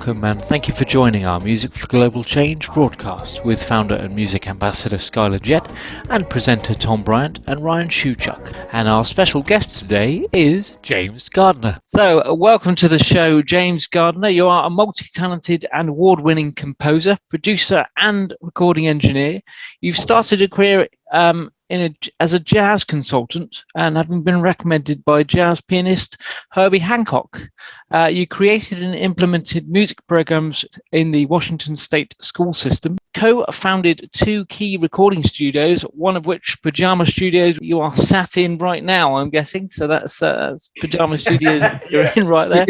Welcome and thank you for joining our Music for Global Change broadcast with founder and music ambassador Skyler Jett and presenter Tom Bryant and Ryan Shewchuk. And our special guest today is James Gardiner. So welcome to the show, James Gardiner. You are a multi-talented and award-winning composer, producer and recording engineer. You've started a career as a jazz consultant and having been recommended by jazz pianist Herbie Hancock. You created and implemented music programs in the Washington State school system, co-founded two key recording studios, one of which Pajama Studios you are sat in right now, I'm guessing. So that's Pajama Studios you're in right there.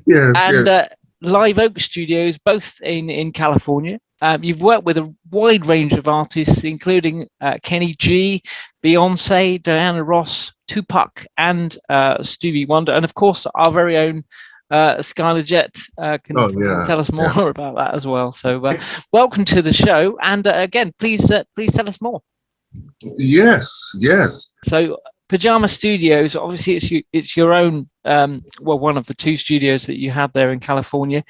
Yes. Live Oak Studios, both in California. You've worked with a wide range of artists, including Kenny G, Beyonce, Diana Ross, Tupac, and Stevie Wonder, and of course our very own Skyler Jett can tell us more about that as well. So, welcome to the show, and again, please tell us more. Yes. So, Pajama Studios, obviously, it's your own. One of the two studios that you had there in California.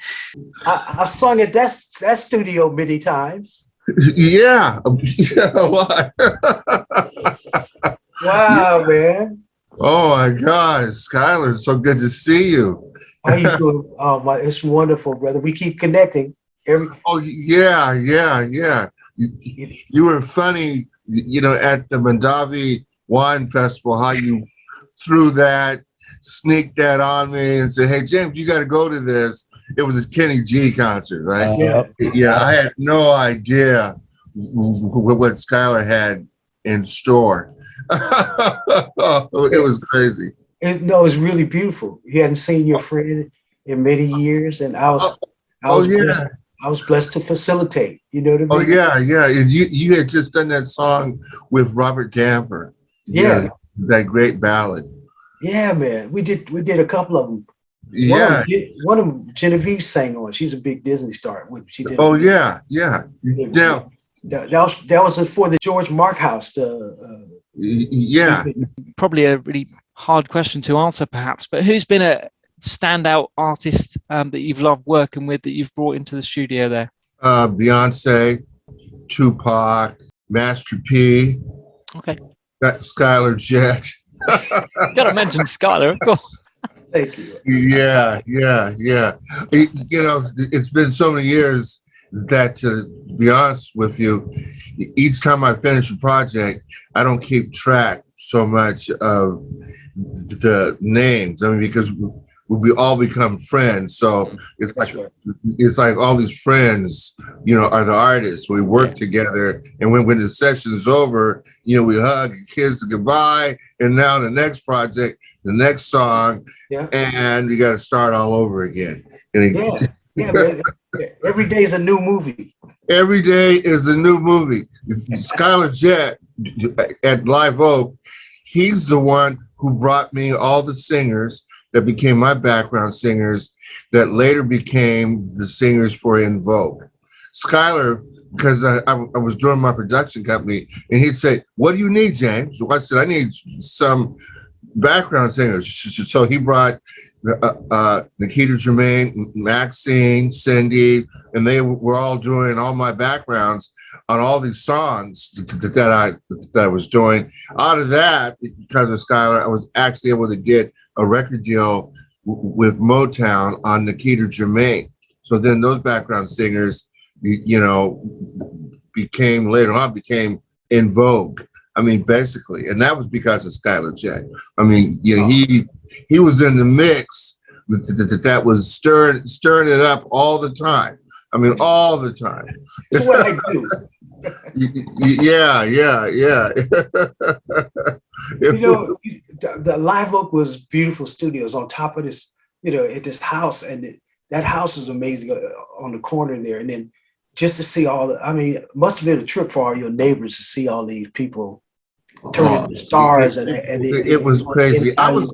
I've sung at that studio many times. Yeah. Wow, man. Oh my God, Skyler, it's so good to see you. How you doing? Oh, it's wonderful, brother. We keep connecting. Oh yeah. You were funny, at the Madhavi Wine Festival, how you threw that, sneaked that on me and said, hey, James, you got to go to this. It was a Kenny G concert, right? Yeah. I had no idea what Skyler had in store. It was crazy. It's really beautiful. You hadn't seen your friend in many years, and I was blessed to facilitate. You know what I mean? Oh yeah. And you had just done that song with Robert Damper. Yeah. That great ballad. Yeah, man. We did a couple of them. Yeah. One of them Genevieve sang on. She's a big Disney star. She did. Oh yeah. Now that was for the George Mark House. Probably a really hard question to answer, perhaps. But who's been a standout artist that you've loved working with that you've brought into the studio there? Beyonce, Tupac, Master P. Okay. Skyler Jett. Gotta mention Skyler, of course. Thank you. Yeah. It's been so many years that, to be honest with you, each time I finish a project, I don't keep track so much of the names. I mean, because we all become friends. So it's like all these friends, are the artists. We work together, and when the session's over, we hug and kiss goodbye. And now the next project, the next song, and you got to start all over again. Man. Every day is a new movie. Every day is a new movie. Skyler Jett at Live Oak, he's the one who brought me all the singers that became my background singers that later became the singers for In Vogue. Skyler, because I was doing my production company, and he'd say, what do you need, James? So I said, I need some background singers. So he brought Nikita Germain, Maxine, Cindy, and they were all doing all my backgrounds on all these songs that I was doing. Out of that, because of Skyler, I was actually able to get a record deal with Motown on Nikita Germain. So then those background singers, became In Vogue. I mean, basically, and that was because of Skyler Jett. I mean, he was in the mix that was stirring it up all the time. I mean, all the time. That's what I do. Yeah. The Live Oak was beautiful studios on top of this, at this house, and that house was amazing on the corner there. And then just to see it must have been a trip for all your neighbors to see all these people turning into stars. It was crazy. I was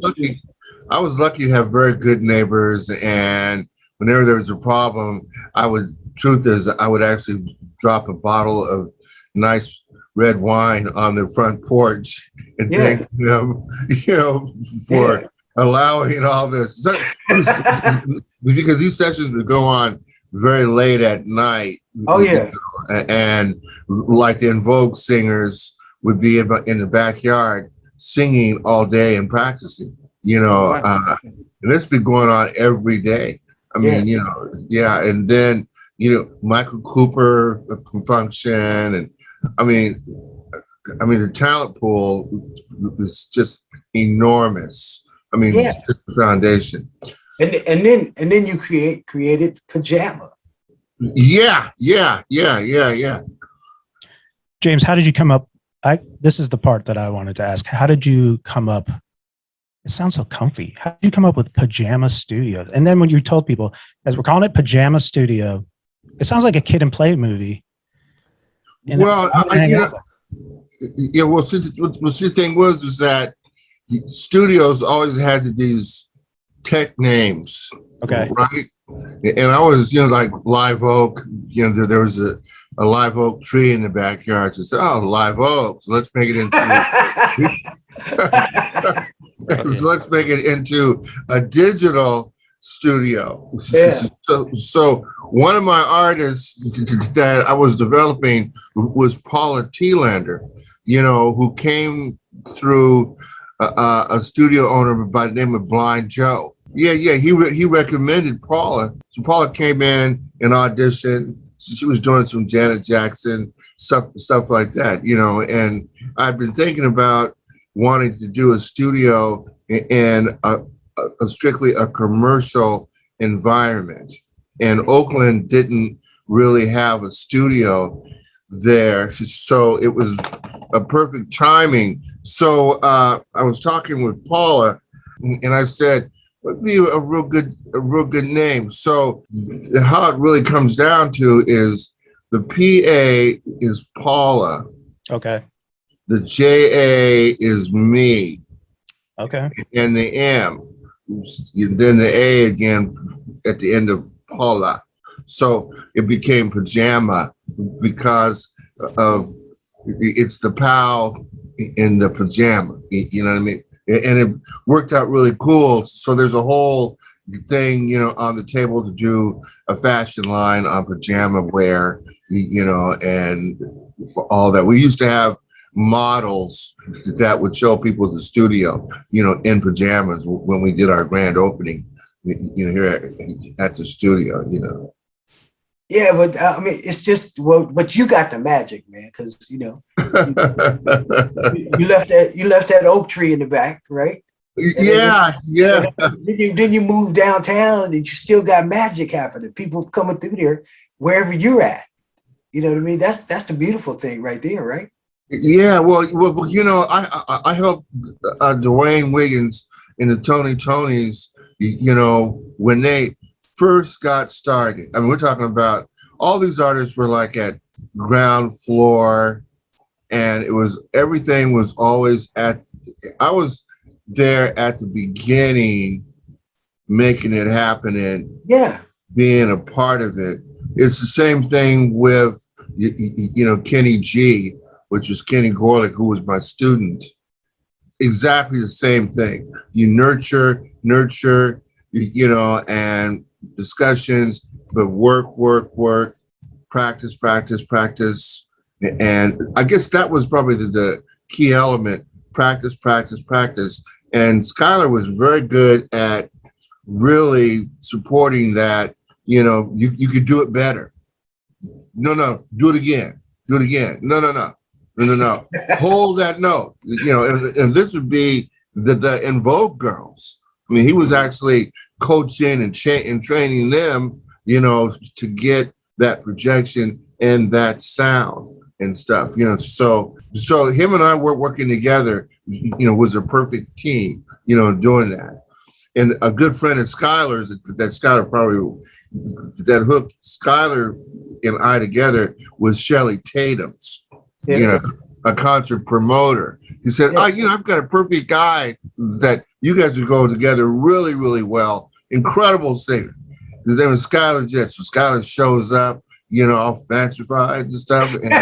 lucky to have very good neighbors, and whenever there was a problem, I would actually drop a bottle of nice red wine on the front porch and thank them, for allowing all this. Because these sessions would go on very late at night. Oh yeah. And like the En Vogue singers would be in the backyard singing all day and practicing, and this be going on every day. I mean, and then, Michael Cooper of Confunction, and I mean, the talent pool is just enormous. I mean, it's just the foundation. And then you created Pajama. Yeah. James, how did you come up? This is the part that I wanted to ask. How did you come up? It sounds so comfy. How did you come up with Pajama Studios? And then when you told people, as we're calling it Pajama Studio, it sounds like a kid and play movie. Well, see, the thing was that studios always had these tech names. Okay. Right. And I was, like Live Oak, there was a live oak tree in the backyard. So I said, oh, Live Oak. So let's make it into a digital studio. Yeah. So one of my artists that I was developing was Paula Thielander, who came through a studio owner by the name of Blind Joe. Yeah. He recommended Paula. So Paula came in and auditioned. So she was doing some Janet Jackson stuff like that, and I've been thinking about wanting to do a studio in a strictly a commercial environment. And Oakland didn't really have a studio there. So it was a perfect timing. So I was talking with Paula and I said, would be a real good name. So how it really comes down to is the PA is Paula. Okay. The JA is me. Okay. And the M. Then the A again at the end of Paula. So it became Pajama because of it's the POW in the pajama. You know what I mean? And it worked out really cool. So there's a whole thing, on the table to do a fashion line on pajama wear, and all that. We used to have models that would show people the studio, in pajamas when we did our grand opening, here at the studio, Yeah, but it's just but you got the magic, man, because you left that oak tree in the back, right? Yeah. Then you moved downtown, and you still got magic happening. People coming through there wherever you're at. You know what I mean? That's the beautiful thing right there, right? Yeah. Well, I helped Dwayne Wiggins and the Tonys, when they first got started. I mean, we're talking about all these artists were like at ground floor, and everything was always I was there at the beginning, making it happen and being a part of it. It's the same thing with, Kenny G, which was Kenny Gorlick, who was my student. Exactly the same thing. You nurture, and discussions, but work, practice. And I guess that was probably the key element, practice. And Skyler was very good at really supporting that, you could do it better. No, do it again. No. Hold that note, and this would be the En Vogue girls. I mean, he was actually coaching and training them, to get that projection and that sound and stuff, So him and I were working together, was a perfect team, doing that. And a good friend of Skyler's that Skyler probably that hooked Skyler and I together was Shelley Tatum's, a concert promoter. He said, I've got a perfect guy that you guys are going together really, really well. Incredible singer. His name is Skyler Jett. So Skyler shows up, all fancified and stuff. And,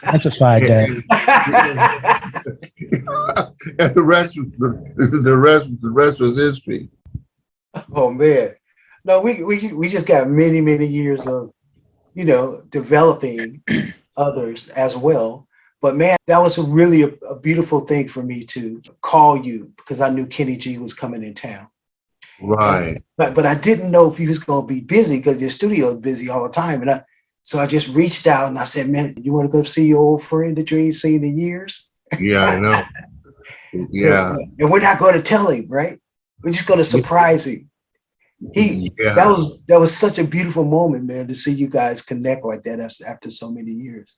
Sanctified Dad. and the rest was history. Oh man, no, we just got many years of developing others as well. But man, that was really a beautiful thing for me to call you because I knew Kenny G was coming in town. Right. But I didn't know if you was going to be busy because your studio is busy all the time. So I just reached out and I said, man, you want to go see your old friend that you ain't seen in years? Yeah, I know. Yeah. And we're not going to tell him, right? We're just going to surprise him. That was such a beautiful moment, man, to see you guys connect like that after so many years.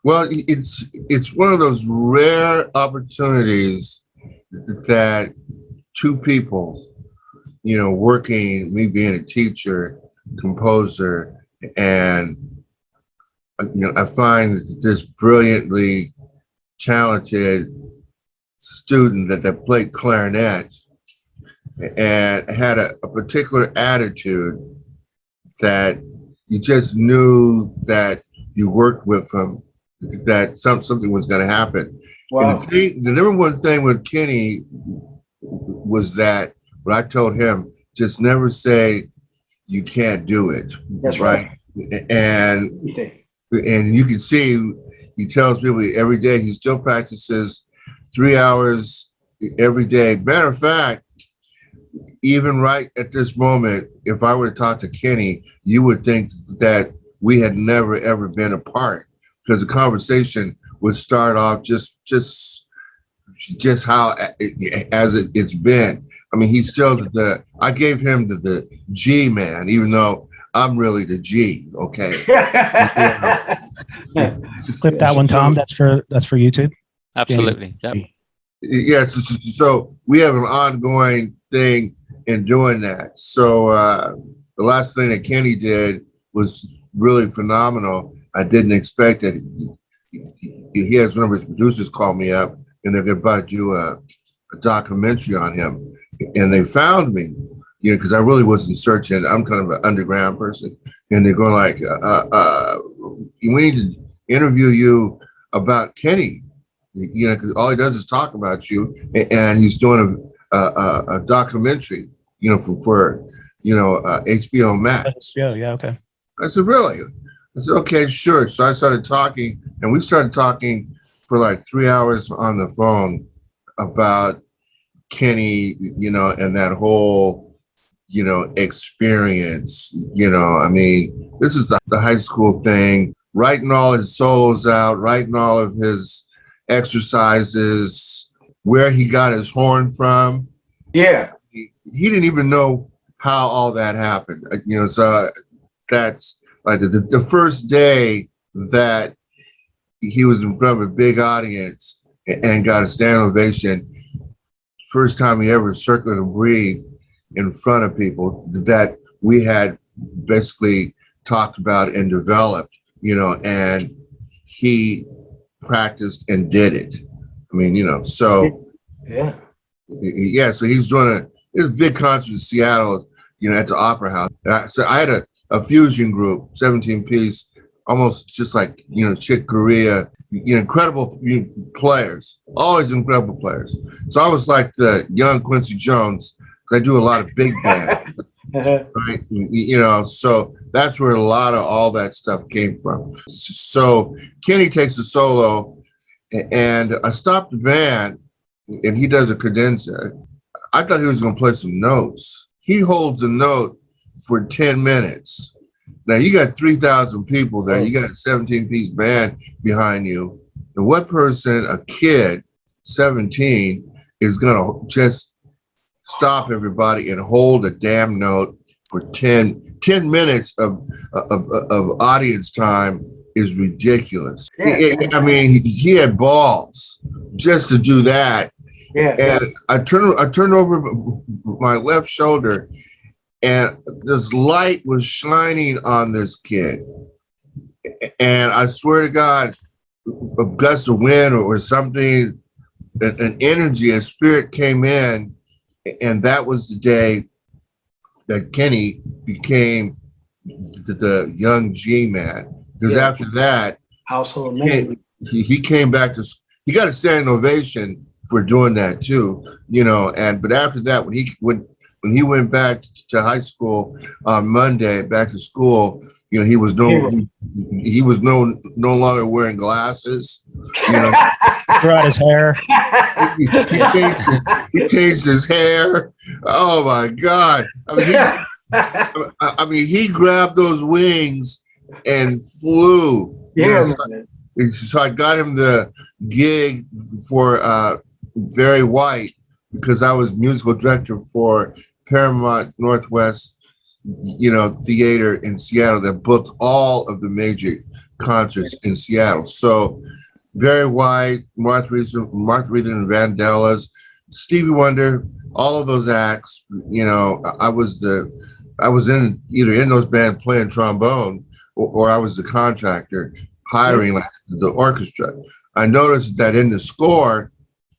Well, it's one of those rare opportunities that two people, working, me being a teacher, composer, and I find this brilliantly talented student that played clarinet and had a particular attitude that you just knew that you worked with him, that something was going to happen. Wow. And the number one thing with Kenny was that what I told him, just never say you can't do it. That's right. And you can see he tells people every day he still practices 3 hours every day. Matter of fact, even right at this moment, if I were to talk to Kenny, you would think that we had never ever been apart because the conversation would start off just how it's been. I mean, he's still I gave him the G man, even though I'm really the G. Okay. Clip that one, Tom. That's for YouTube. Absolutely. Yep. Yes. So we have an ongoing thing in doing that. So the last thing that Kenny did was really phenomenal. I didn't expect it. He has one of his producers call me up, and they're about to do a documentary on him. And they found me, because I really wasn't searching. I'm kind of an underground person. And they're going like, we need to interview you about Kenny, because all he does is talk about you. And he's doing a documentary, for HBO Max. Yeah, okay. I said, really? I said, okay, sure. So I started talking, and we started talking for like 3 hours on the phone about Kenny, and that whole, experience. I mean, this is the high school thing, writing all his solos out, writing all of his exercises, where he got his horn from. Yeah. He didn't even know how all that happened. So that's like the first day that he was in front of a big audience and got a standing ovation. First time he ever circled and breathed in front of people that we had basically talked about and developed, and he practiced and did it. I mean, so yeah. So he's doing a big concert in Seattle, at the Opera House. So I had a fusion group, 17-piece, almost just like, Chick Corea, incredible players, always incredible players. So I was like the young Quincy Jones, because I do a lot of big bands, right? So that's where a lot of all that stuff came from. So Kenny takes a solo, and I stopped the band, and he does a cadenza. I thought he was going to play some notes. He holds a note for 10 minutes. Now you got 3,000 people there. You got a 17-piece band behind you. And what person, a kid, 17, is going to just stop everybody and hold a damn note for 10 minutes of audience time is ridiculous. I mean, he had balls just to do that. Yeah. And I turned over my left shoulder, and this light was shining on this kid. And I swear to God, a gust of wind or something, an energy, a spirit came in. And that was the day that Kenny became the young G man. Because after that, household name. He came back to, he got a standing ovation for doing that too, you know. And but after that, when he went back to high school on Monday, back to school, you know, he was no longer wearing glasses. You know, Grew out his hair. he changed his hair. Oh my God! I mean, he grabbed those wings and flew. Yeah. So I got him the gig for Barry White because I was musical director for Paramount Northwest, you know, theater in Seattle that booked all of the major concerts in Seattle. So Barry White, Martha Reed and Vandellas, Stevie Wonder, all of those acts, you know, I was in either in those bands playing trombone or I was the contractor hiring like the orchestra. I noticed that in the score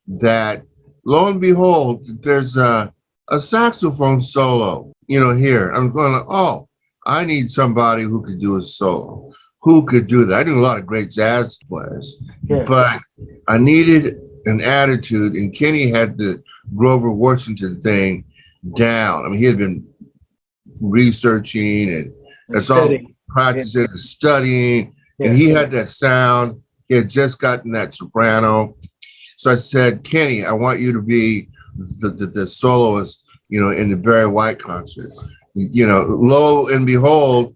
that lo and behold, there's a saxophone solo, you know, here. I'm going like, oh, I need somebody who could do a solo. Who could do that? I knew a lot of great jazz players, but I needed an attitude, and Kenny had the Grover Washington thing down. I mean, he had been researching and that's all practicing and studying, and he had that sound. He had just gotten that soprano. So I said, Kenny, I want you to be the soloist, you know, in the Barry White concert. You know, lo and behold,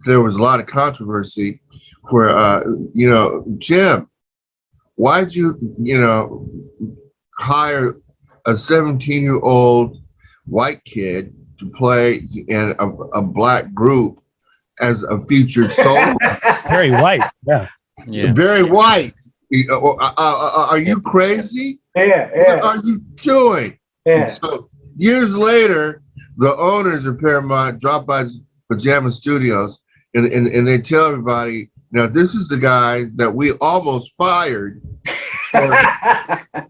there was a lot of controversy for, you know, Jim, why'd you, you know, hire a 17-year-old white kid to play in a black group as a featured soloist? Very white, yeah. Very white. Are you crazy? Yeah. What are you doing? Yeah. So years later, the owners of Paramount dropped by Pajama Studios and they tell everybody, now this is the guy that we almost fired for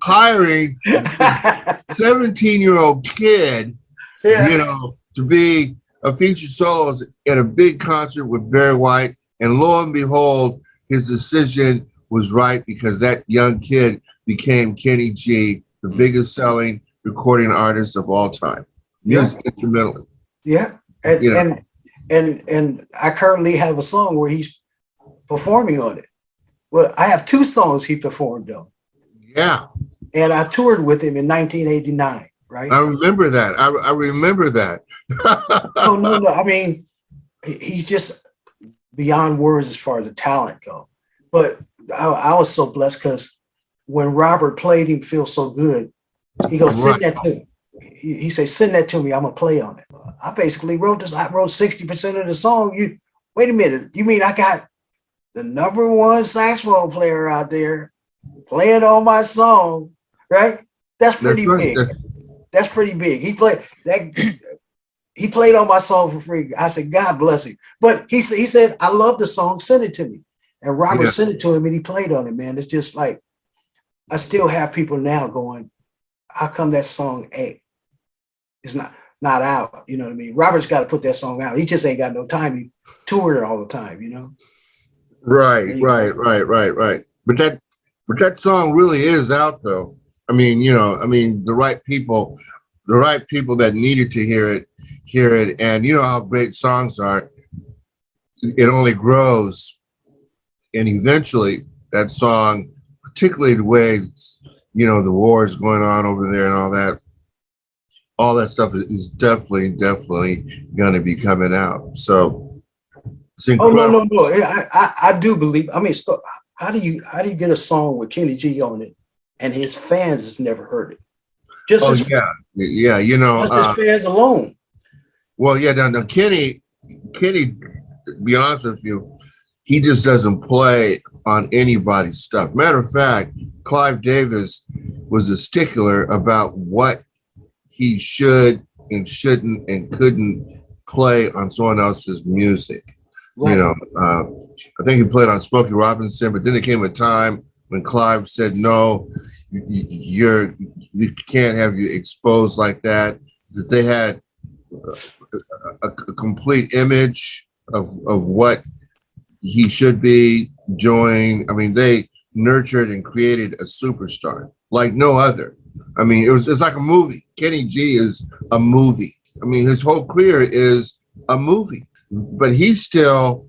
hiring a 17-year-old kid, you know, to be a featured soloist at a big concert with Barry White. And lo and behold, his decision was right because that young kid became Kenny G, the biggest selling recording artist of all time, music instrumentally. Yeah, and I currently have a song where he's performing on it. Well, I have 2 songs he performed on. Yeah, and I toured with him in 1989. Right? I remember that. I remember that. No. I mean, he's just beyond words as far as the talent go. But I was so blessed because when Robert played him Feel So Good, he goes, send that to me. He said, send that to me. I'm going to play on it. I basically wrote this. I wrote 60% of the song. Wait a minute. You mean I got the #1 saxophone player out there playing on my song, right? That's pretty big. That's pretty big. He played on my song for free. I said, God bless him. But he said, I love the song. Send it to me. And Robert sent it to him and he played on it, man. It's just like, I still have people now going, how come that song is not out? You know what I mean? Robert's got to put that song out. He just ain't got no time. He toured all the time, you know? Right. But that song really is out though. I mean, you know, the right people that needed to hear it. And you know how great songs are. It only grows. And eventually that song, particularly the way, you know, the war is going on over there and all that stuff is definitely going to be coming out. So it's incredible. No. I do believe, I mean, so how do you get a song with Kenny G on it and his fans has never heard it? Yeah. You know, just his fans alone. Well, yeah. Now Kenny, to be honest with you, he just doesn't play on anybody's stuff. Matter of fact, Clive Davis was a stickler about what he should and shouldn't and couldn't play on someone else's music. Right. You know, I think he played on Smokey Robinson, but then there came a time when Clive said, no, we can't have you exposed like that. That they had a complete image of what he should be doing. I mean, they nurtured and created a superstar like no other. I mean, it's like a movie. Kenny G is a movie. I mean, his whole career is a movie, but he's still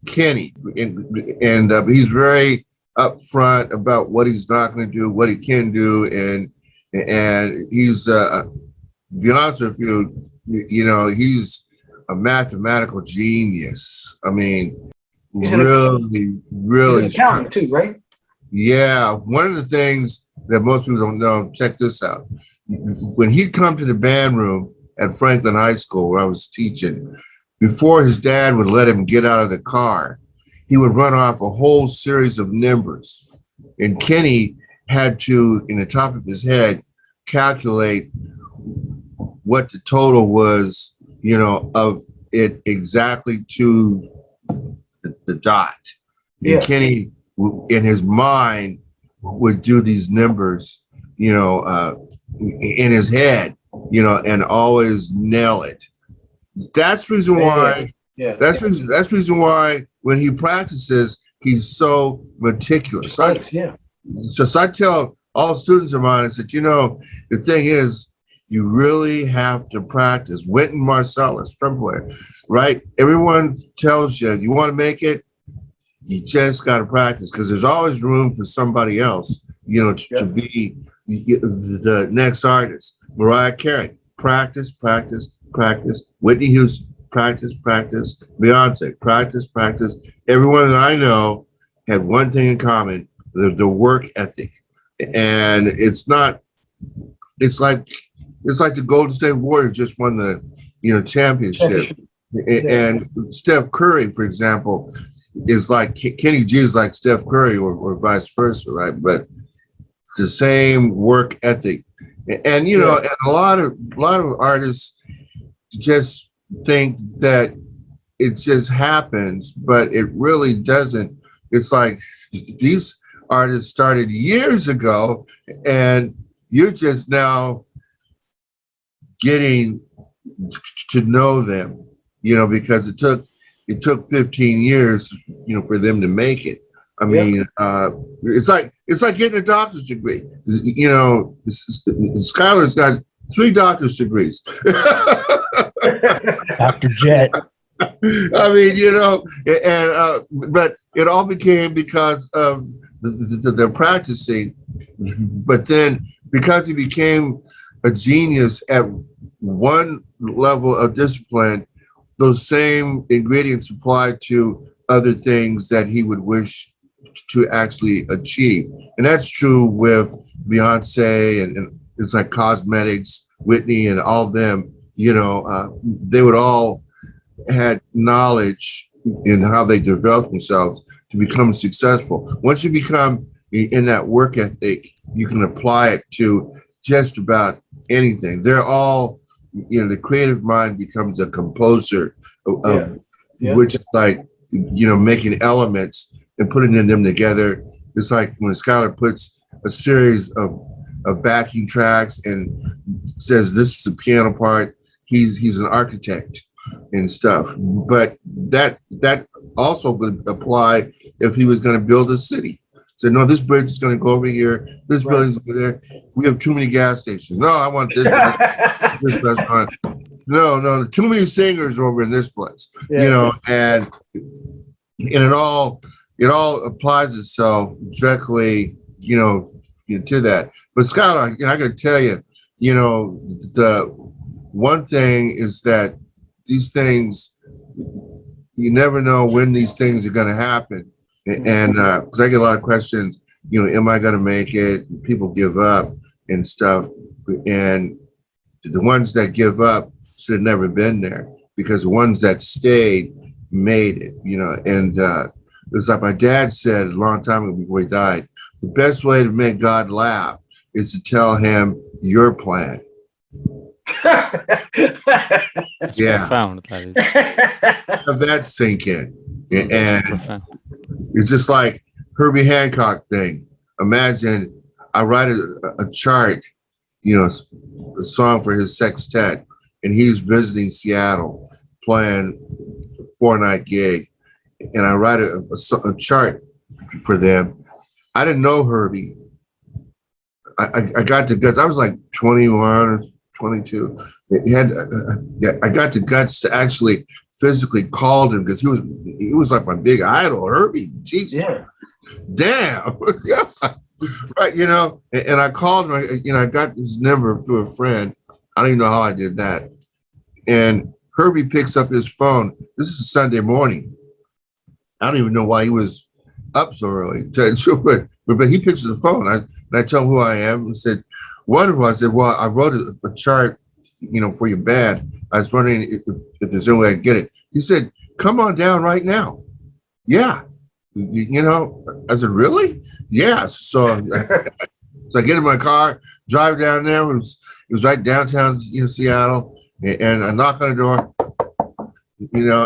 Kenny, and he's very upfront about what he's not going to do, what he can do, and he's be honest with you, you know, he's a mathematical genius. I mean, really he's an accountant too, right? Yeah, one of the things that most people don't know, check this out. When he'd come to the band room at Franklin High School where I was teaching, before his dad would let him get out of the car, he would run off a whole series of numbers. And Kenny had to, in the top of his head, calculate what the total was, you know, of it exactly to the dot. Yeah. And Kenny, in his mind, would do these numbers, you know, in his head, you know, and always nail it. That's reason why. Yeah. That's reason why when he practices, he's so meticulous. Yeah. So I tell all students of mine, I said, you know, the thing is, you really have to practice. Wynton Marsalis, trumpet player, right? Everyone tells you, you want to make it, you just got to practice because there's always room for somebody else, you know, to be the next artist. Mariah Carey, practice, practice, practice. Whitney Houston, practice, practice. Beyonce, practice, practice. Everyone that I know had one thing in common, the work ethic. And it's like the Golden State Warriors just won the, you know, championship. And Steph Curry, for example, is like Kenny G is like Steph Curry or vice versa, right? But the same work ethic. And you know, and a lot of artists just think that it just happens, but it really doesn't. It's like these artists started years ago, and you're just now getting to know them, you know, because it took 15 years, you know, for them to make it. I mean, it's like getting a doctor's degree. You know, Skyler's got 3 doctor's degrees. Dr. Jett. I mean, you know, and but it all became because of the practicing. But then, because he became a genius at one level of discipline, those same ingredients apply to other things that he would wish to actually achieve. And that's true with Beyonce and it's like cosmetics, Whitney and all them, you know, they would all had knowledge in how they developed themselves to become successful. Once you become in that work ethic, you can apply it to just about anything. They're all, you know, the creative mind becomes a composer of which is like, you know, making elements and putting them together. It's like when Skyler puts a series of backing tracks and says this is a piano part, he's an architect and stuff. But that also would apply if he was going to build a city. So no, this bridge is going to go over here. This building's over there. We have too many gas stations. No, I want this this restaurant. No, too many singers over in this place. You know, and it all applies itself directly, you know, to that. But Scott, I got to tell you, you know, the one thing is that these things, you never know when these things are going to happen. And because I get a lot of questions, you know, am I going to make it? People give up and stuff. And the ones that give up should have never been there because the ones that stayed made it, you know. And it's like my dad said a long time ago before he died, the best way to make God laugh is to tell him your plan. Profound, that is. Have that sink in. And it's just like Herbie Hancock thing. Imagine I write a chart, you know, a song for his sextet, and he's visiting Seattle playing 4-night gig, and I write a chart for them. I didn't know Herbie. I got the guts. I was like 21 or 22. I got the guts to actually physically call him because he was like my big idol, Herbie. Jesus, Yeah. Damn, right? And I called him. I got his number through a friend. I don't even know how I did that. And Herbie picks up his phone. This is a Sunday morning. I don't even know why he was up so early. But he picks up the phone. I tell him who I am and said, wonderful. I said, well, I wrote a chart, for your band. I was wondering if there's any way I can get it. He said, come on down right now. Yeah. I said, really? Yeah. So I get in my car, drive down there. It was right downtown, Seattle. And I knock on the door,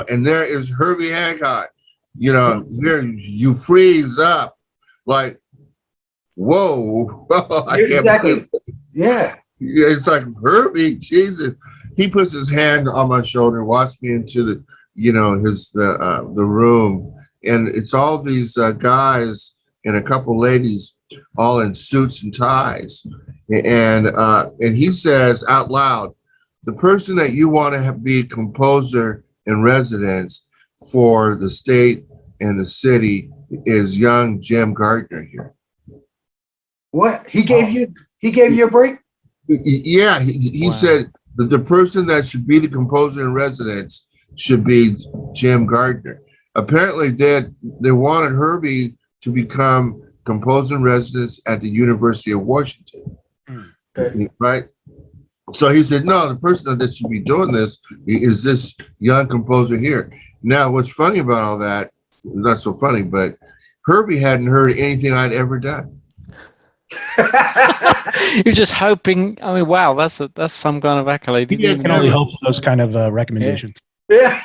and there is Herbie Hancock. There you freeze up like, whoa. I can't believe it. Yeah. It's like, Herbie, Jesus. He puts his hand on my shoulder, walks me into the room, and it's all these guys and a couple ladies all in suits and ties. And he says out loud, the person that you want to be composer in residence for the state and the city is young Jim Gardiner here. What? He gave you a break? Yeah, he Wow. said that the person that should be the composer in residence should be Jim Gardiner. Apparently they wanted Herbie to become composer in residence at the University of Washington. Okay. Right? So he said, no, the person that should be doing this is this young composer here. Now, what's funny about all that, not so funny, but Herbie hadn't heard anything I'd ever done. You're just hoping. I mean, wow, that's some kind of accolade. Yeah, You can only hope for those kind of recommendations. Yeah.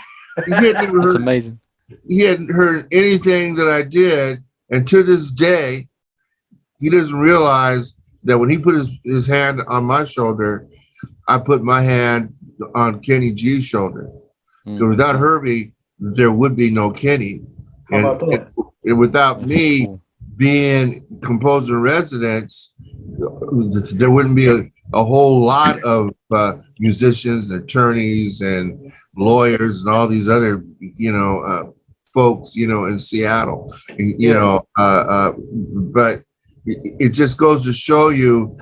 He hadn't ever That's heard, amazing. he hadn't heard anything that I did. And to this day, he doesn't realize that when he put his hand on my shoulder, I put my hand on Kenny G's shoulder. Mm. Without Herbie, there would be no Kenny. How about that? And without That's me cool. being composer in residence, there wouldn't be a whole lot of musicians and attorneys and lawyers and all these other, folks, in Seattle, but it just goes to show you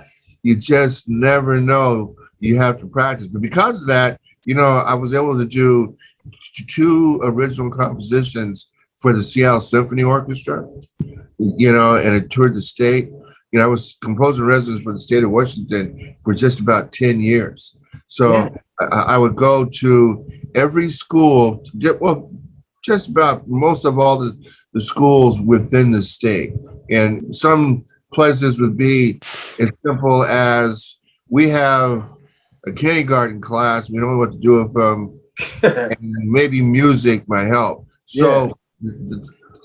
just never know. You have to practice. But because of that, I was able to do 2 original compositions for the Seattle Symphony Orchestra, and it toured the state. I was composer in residence for the state of Washington for just about 10 years. So Yeah. I would go to every school, just about most of all the schools within the state. And some places would be as simple as, we have a kindergarten class, we don't know what to do with them, and maybe music might help. So,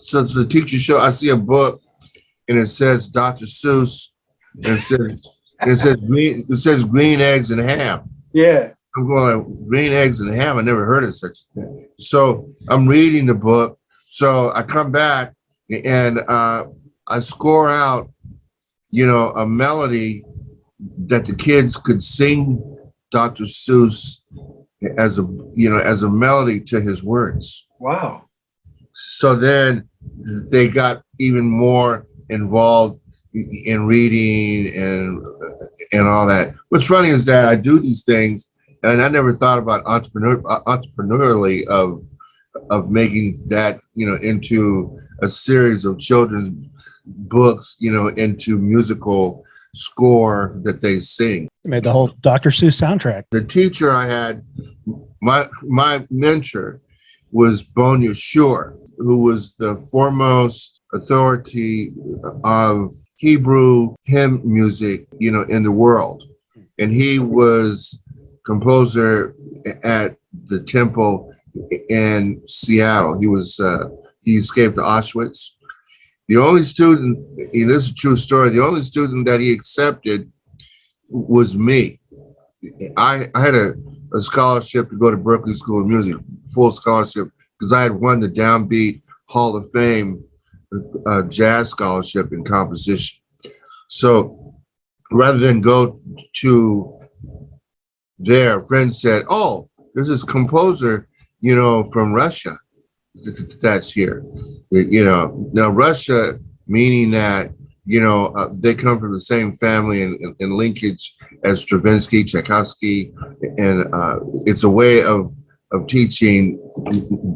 so the teacher I see a book, and it says Dr. Seuss, and it says green eggs and ham. Yeah. I'm going like, green eggs and ham. I never heard of such a thing. So I'm reading the book. So I come back and I score out, a melody that the kids could sing Dr. Seuss as a melody to his words. Wow. So then they got even more involved in reading and all that. What's funny is that I do these things, and I never thought about entrepreneurially of making that into a series of children's books, into musical score that they sing. You made the whole Dr. Seuss soundtrack. The teacher I had, my mentor, was Bonya Shore, who was the foremost authority of Hebrew hymn music, in the world. And he was composer at the temple in Seattle. He escaped to Auschwitz. The only student, and this is a true story, the only student that he accepted was me. I had a scholarship to go to Berklee School of Music, full scholarship because I had won the Downbeat Hall of Fame jazz scholarship in composition. So rather than go to there, a friend said, "Oh, there's this composer, from Russia that's here." Now Russia, meaning that, they come from the same family and linkage as Stravinsky, Tchaikovsky, and it's a way of teaching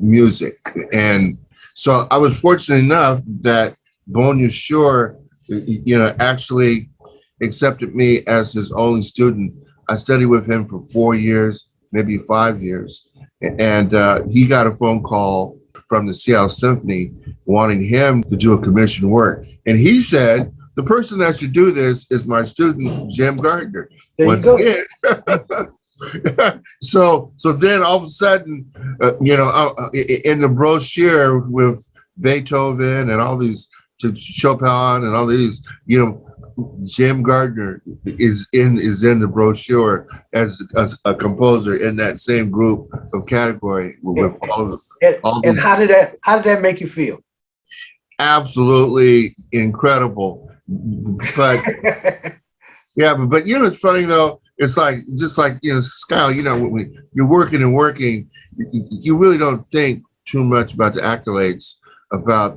music. And so I was fortunate enough that Bonus Shore, actually accepted me as his only student. I studied with him for 4 years, maybe 5 years. And he got a phone call from the Seattle Symphony wanting him to do a commission work. And he said, the person that should do this is my student, James Gardiner. There Once you go. Again, so then all of a sudden, in the brochure with Beethoven and all these, to Chopin and all these, James Gardiner is in the brochure as a composer in that same group of category with all and how did that make you feel? Absolutely incredible. But yeah, but it's funny though. It's like just like Skyler, when you're working and working, you really don't think too much about the accolades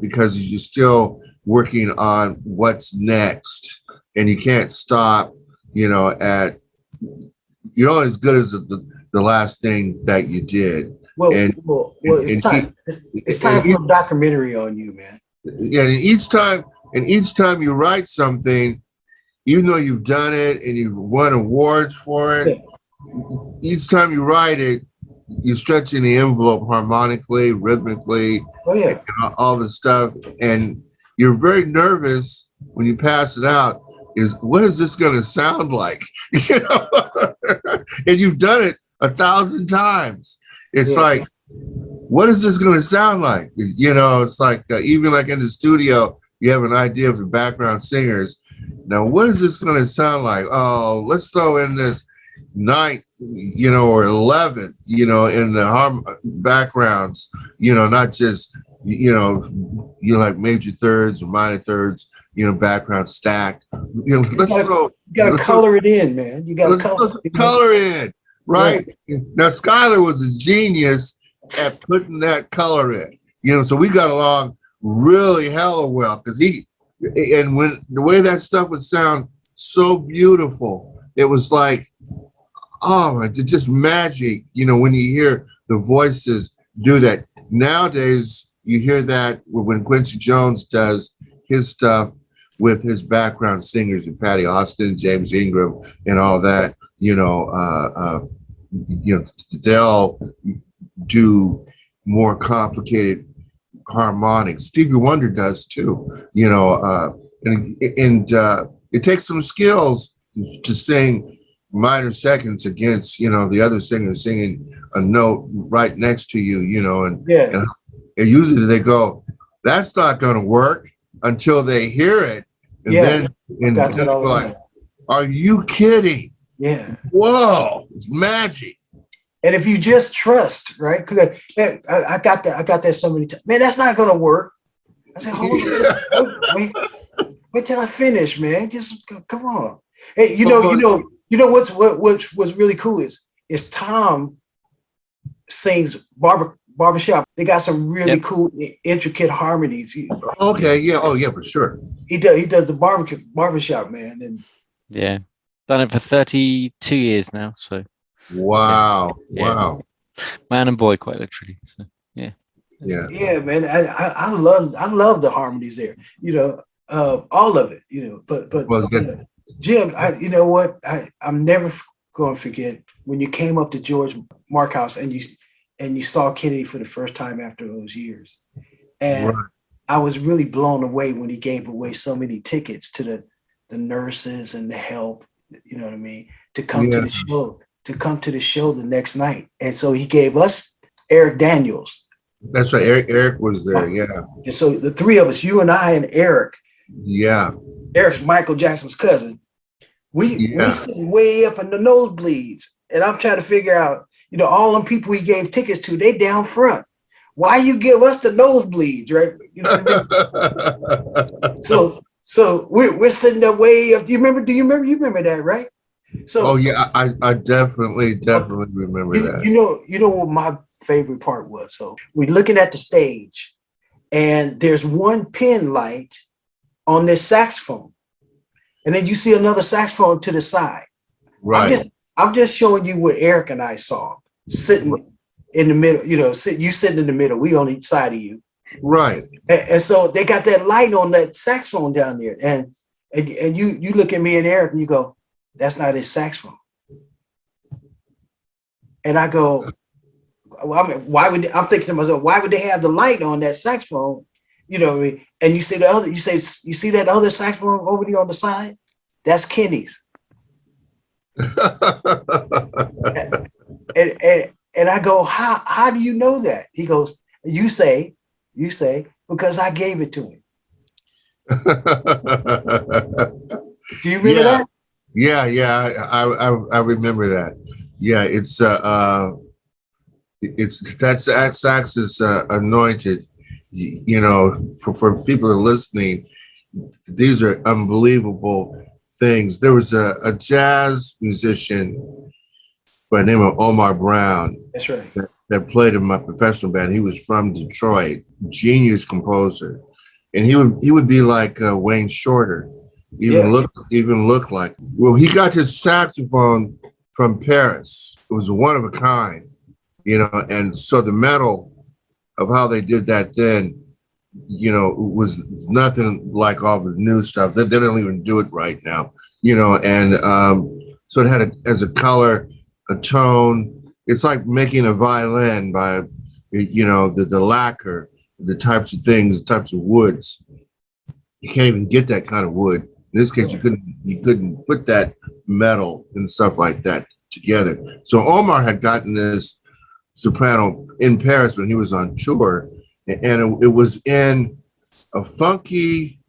because you're still working on what's next, and you can't stop. You're only as good as the last thing that you did. Well, it's time. It's time for a documentary on you, man. Yeah, and each time you write something, even though you've done it and you've won awards for it, each time you write it, you're stretching the envelope harmonically, rhythmically, and all the stuff. And you're very nervous when you pass it out. What is this going to sound like? And you've done it 1,000 times. It's like, what is this going to sound like? It's like even like in the studio, you have an idea of the background singers. Now, what is this going to sound like? Oh, let's throw in this ninth, or 11th, in the backgrounds, not just, like major thirds or minor thirds, background stacked. Let's go. You got to color it in, man. You got to color in, right? Yeah. Now, Skyler was a genius at putting that color in, so we got along really hella well because when the way that stuff would sound so beautiful, it was like, it's just magic, when you hear the voices do that. Nowadays, you hear that when Quincy Jones does his stuff with his background singers and Patty Austin, James Ingram, and all that, they'll do more complicated harmonics. Stevie Wonder does too, and it takes some skills to sing minor seconds against, the other singer singing a note right next to you, and usually they go, that's not going to work until they hear it. And then they're like, are you kidding? Yeah. Whoa, it's magic. And if you just trust, right? Because I got that so many times. Man, that's not going to work. I said, hold on, wait till I finish, man. Just come on. Hey, you know what was really cool is Tom sings barbershop. They got some really cool, intricate harmonies. Okay, yeah, oh yeah, for sure. He does the barbershop, man, and done it for 32 years now. So wow, man and boy, quite literally. So yeah, man. I love the harmonies there. All of it. But well, Jim, you know what? I'm never going to forget when you came up to George Markhouse and you saw Kennedy for the first time after those years. And I was really blown away when he gave away so many tickets to the nurses and the help, you know what I mean, to come to the show the next night. And so he gave us Eric Daniels. That's right. Eric was there. Yeah. And so the three of us, you and I and Eric. Yeah. Eric's Michael Jackson's cousin. We sitting way up in the nosebleeds. And I'm trying to figure out, all them people he gave tickets to, they down front. why you give us the nosebleeds, right? You know what I mean? So we're sitting there way up. Do you remember? You remember that, right? So oh yeah, I definitely remember that. You know what my favorite part was. So we're looking at the stage, and there's one pin light on this saxophone, and then you see another saxophone to the side. Right. I'm just showing you what Eric and I saw sitting in the middle. You know, you sitting in the middle. We on each side of you. Right. And so they got that light on that saxophone down there, and you look at me and Eric, and you go, "That's not his saxophone." And I go, well, I mean, I'm thinking to myself, why would they have the light on that saxophone? You know what I mean? And you see you see that other saxophone over there on the side? That's Kenny's. And I go, how do you know that? He goes, you say, because I gave it to him. Do you remember that? Yeah, I remember that. Yeah, it's that sax is anointed. You know, for people who are listening, these are unbelievable things. There was a jazz musician by the name of Omar Brown. That's right. That played in my professional band. He was from Detroit, genius composer, and he would be like Wayne Shorter, even look like. Well, he got his saxophone from Paris. It was one of a kind, you know, and so the metal of how they did that then, you know, was nothing like all the new stuff. They don't even do it right now, you know, and so it had as a color, a tone. It's like making a violin by, you know, the lacquer, the types of things, the types of woods. You can't even get that kind of wood. In this case, you couldn't put that metal and stuff like that together. So Omar had gotten this soprano in Paris when he was on tour, and it was in a funky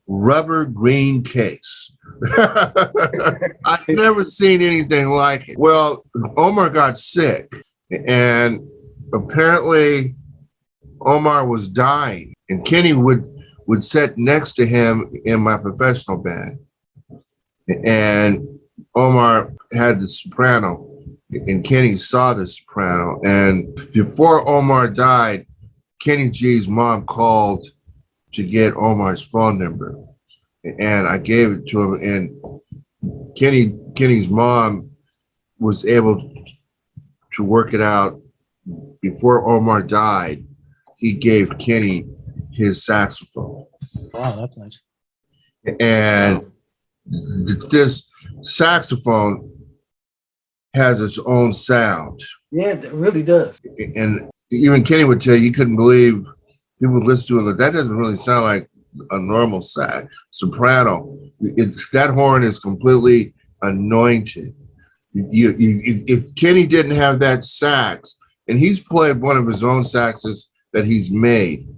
rubber green case. I've never seen anything like it. Well, Omar got sick, and apparently Omar was dying, and Kenny would sit next to him in my professional band, and Omar had the soprano, and Kenny saw the soprano. And before Omar died, Kenny G's mom called to get Omar's phone number, and I gave it to him. And Kenny's mom was able to work it out. Before Omar died, he gave Kenny his saxophone. Wow, that's nice. And this saxophone has its own sound. Yeah, it really does. And even Kenny would tell you couldn't believe people would listen to it. That doesn't really sound like a normal soprano. That horn is completely anointed. If Kenny didn't have that sax, and he's played one of his own saxes that he's made,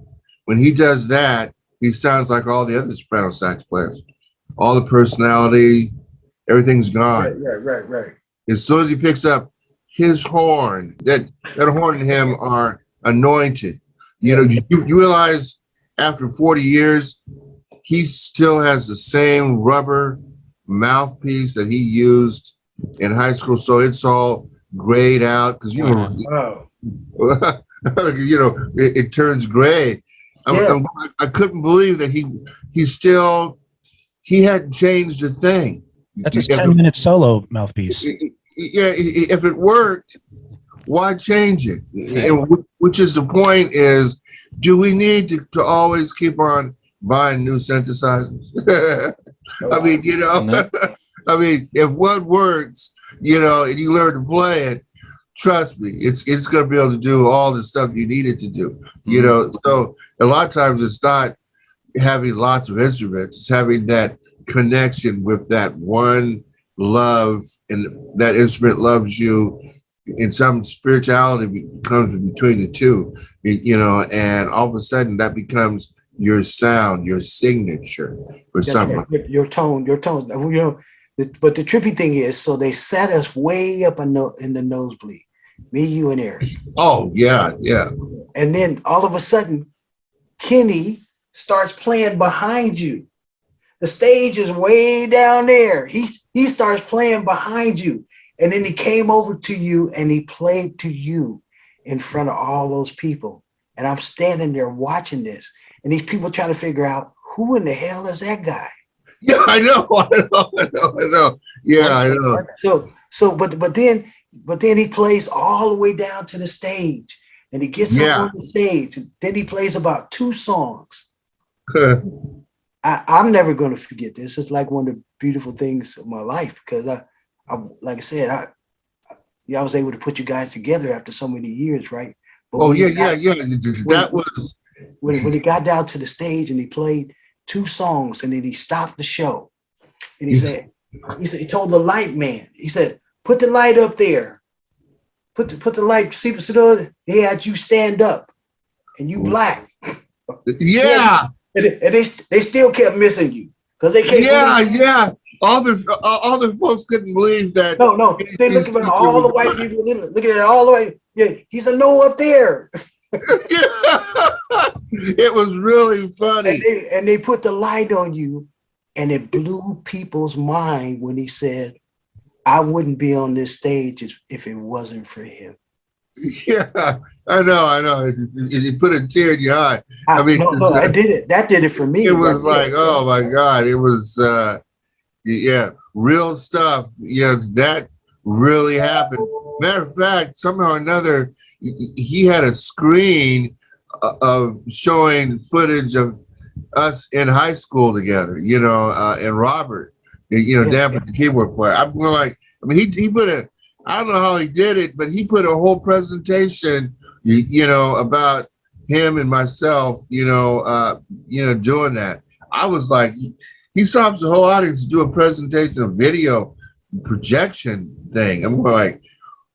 when he does that, he sounds like all the other soprano sax players. All the personality, everything's gone. Right. As soon as he picks up his horn, that horn and him are anointed. You know, you realize after 40 years, he still has the same rubber mouthpiece that he used in high school. So it's all grayed out because, you know, you know, it turns gray. I couldn't believe that he hadn't changed a thing. That's his 10-minute solo mouthpiece. Yeah, if it worked, why change it? And which is the point is, do we need to always keep on buying new synthesizers? I mean, you know, I mean, if one works, you know, and you learn to play it, trust me, it's going to be able to do all the stuff you need it to do, you know. So a lot of times it's not having lots of instruments, it's having that connection with that one love, and that instrument loves you, and some spirituality comes between the two, you know, and all of a sudden that becomes your sound, your signature for something. Your tone, you know. But the trippy thing is, so they sat us way up in the nosebleed, me, you, and Eric. Oh yeah. And then all of a sudden, Kenny starts playing behind you. The stage is way down there. He starts playing behind you. And then he came over to you and he played to you in front of all those people. And I'm standing there watching this. And these people trying to figure out, who in the hell is that guy? Yeah, I know. Yeah, I know. But then he plays all the way down to the stage. And he gets up on the stage. And then he plays about 2 songs. I'm never going to forget this. It's like one of the beautiful things of my life, because I like I said, I was able to put you guys together after so many years, right? But That was when he got down to the stage and he played 2 songs, and then he stopped the show, and he told the light man, he said, "Put the light up there. Put the light. See, they had you stand up, and you black." Yeah. And they still kept missing you because they can't. Yeah. All the folks couldn't believe that. No. They looking at all the white people, looking at it all the way. Yeah, he's a no up there. It was really funny. And they put the light on you, and it blew people's mind when he said, "I wouldn't be on this stage if it wasn't for him." Yeah, I know. It put a tear in your eye. I mean, I did it. That did it for me. It was like, oh my God, it was, real stuff. Yeah, that really happened. Matter of fact, somehow or another, he had a screen of showing footage of us in high school together, and Robert, Danford, the keyboard player. I'm going like, I mean, he put I don't know how he did it, but he put a whole presentation, about him and myself, doing that. I was like, he stops the whole audience to do a presentation, a video projection thing. I'm like,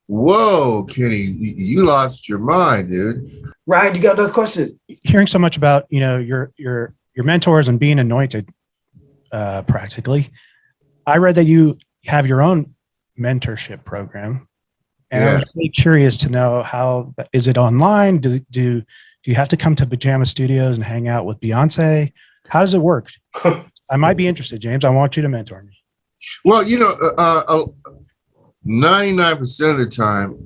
whoa, Kenny, you lost your mind, dude. Ryan, you got another question? Hearing so much about, your mentors and being anointed, practically, I read that you have your own mentorship program, and I was really curious to know, how is it online? Do you have to come to Pajama Studios and hang out with Beyonce? How does it work? I might be interested, James. I want you to mentor me. Well, 99% of the time,